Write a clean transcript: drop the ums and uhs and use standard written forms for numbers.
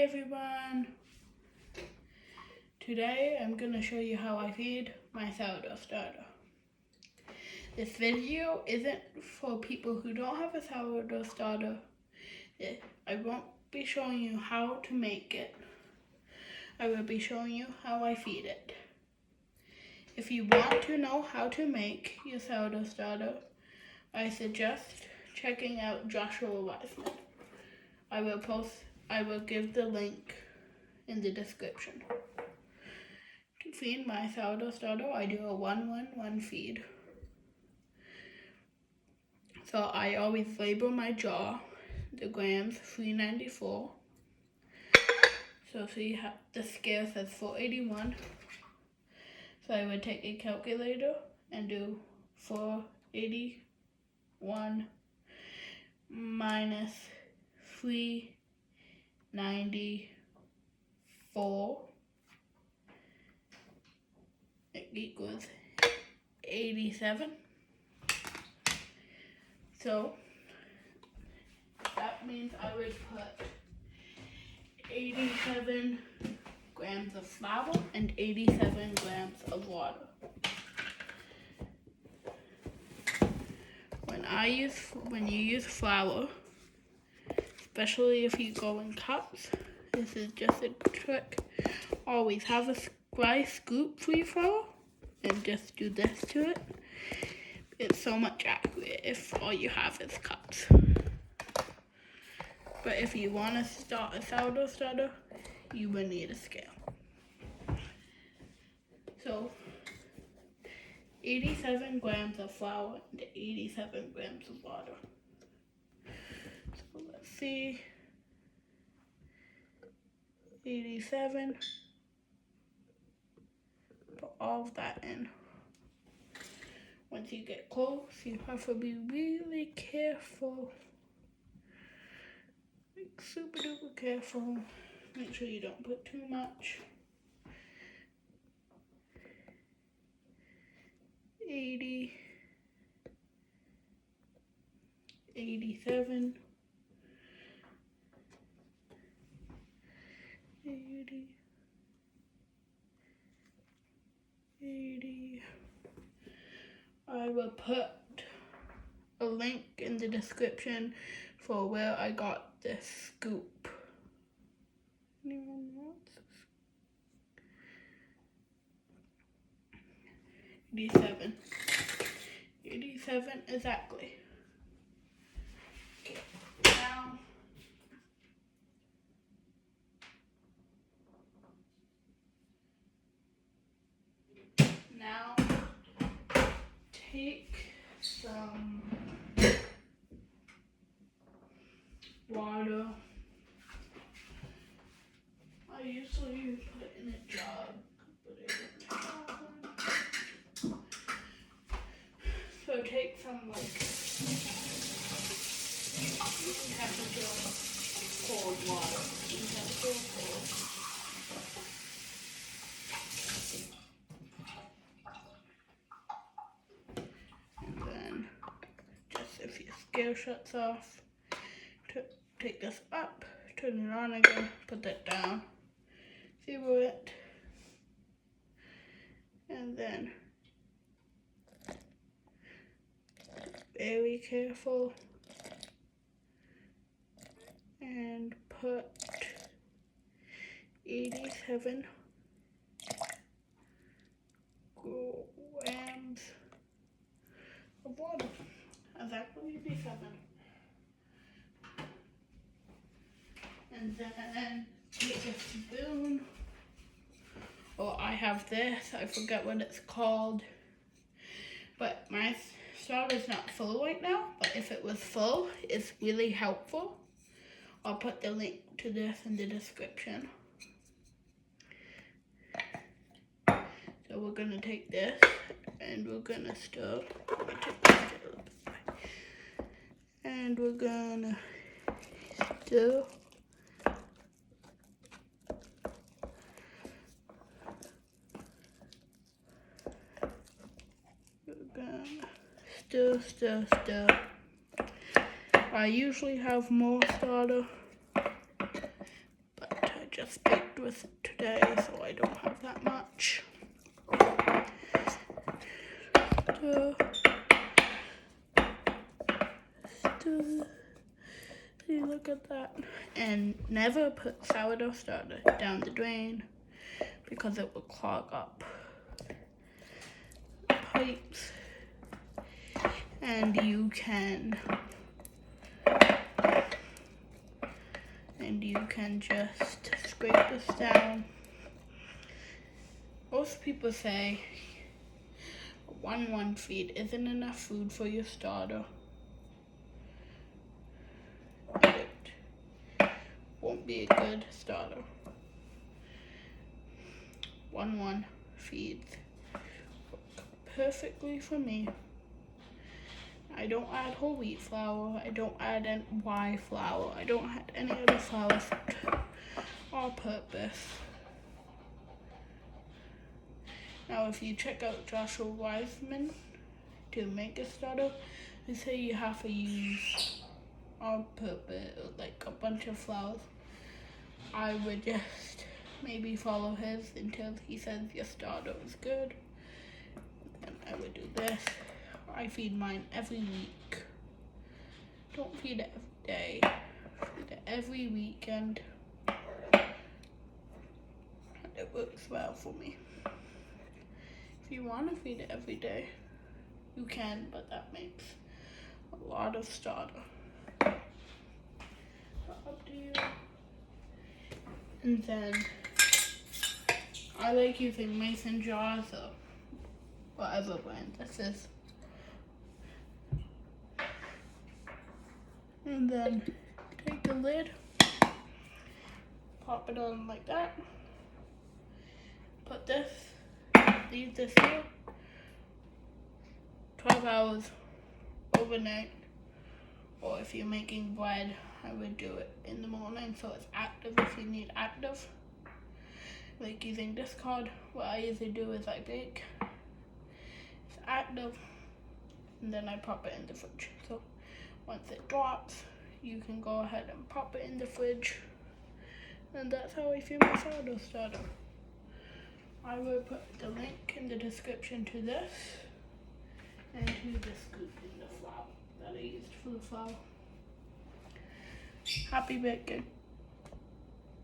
everyone! Today I'm going to show you how I feed my sourdough starter. This video isn't for people who don't have a sourdough starter. I won't be showing you how to make it. I will be showing you how I feed it. If you want to know how to make your sourdough starter, I suggest checking out JoshuaWeissmaneck. I will give the link in the description. To feed my sourdough starter, I do a 1-1-1 feed. So I always label my jar, the grams 394. So see how the scale says 481. So I would take a calculator and do 481 minus 394. It equals 87. So that means I would put 87 grams of flour and 87 grams of water. When you use flour, especially if you go in cups, this is just a trick. Always have a dry scoop for your flour and just do this to it. It's so much accurate if all you have is cups. But if you want to start a sourdough starter, you will need a scale. So 87 grams of flour and 87 grams of water. So let's see. 87. Put all of that in. Once you get close, you have to be really careful. Like super duper careful. Make sure you don't put too much. 80, 87, 80, 80. I will put a link in the description for where I got this scoop. Anyone wants this? 87. 87 exactly. Okay. Now take some water. I usually put it in a jug, but I don't have one. So take some you can have a jug of cold water. You can have so cold. And then just if your scale shuts off, take this up, turn it on again, put that down, zero it, and then very careful and put 87 grams of water. Exactly 87. And then take a spoon, or I have this, I forget what it's called, but my starter's not full right now, but if it was full, it's really helpful. I'll put the link to this in the description. So we're gonna take this and we're gonna stir. And we're gonna stir. Stir. I usually have more starter, but I just baked with today, so I don't have that much. See, look at that. And never put sourdough starter down the drain because it will clog up pipes. And you can just scrape this down. Most people say 1-1 feed isn't enough food for your starter. It won't be a good starter. 1-1 feeds work perfectly for me. I don't add whole wheat flour. I don't add any rye flour. I don't add any other flour all purpose. Now, if you check out JoshuaWeissmaneck to make a starter, they say you have to use all purpose, like a bunch of flours. I would just maybe follow his until he says your starter is good. And I would do this. I feed mine every week. Don't feed it every day. Feed it every weekend. And it works well for me. If you want to feed it every day, you can, but that makes a lot of starter. But up to you. And then I like using mason jars or whatever brand this is. And then take the lid, pop it on like that. Put this, leave this here, 12 hours overnight. Or if you're making bread, I would do it in the morning so it's active if you need active. Like using this card, what I usually do is I bake. It's active, and then I pop it in the fridge. So once it drops, you can go ahead and pop it in the fridge. And that's how I feel my sourdough starter. I will put the link in the description to this and to the scoop in the flour that I used for the flour. Happy baking.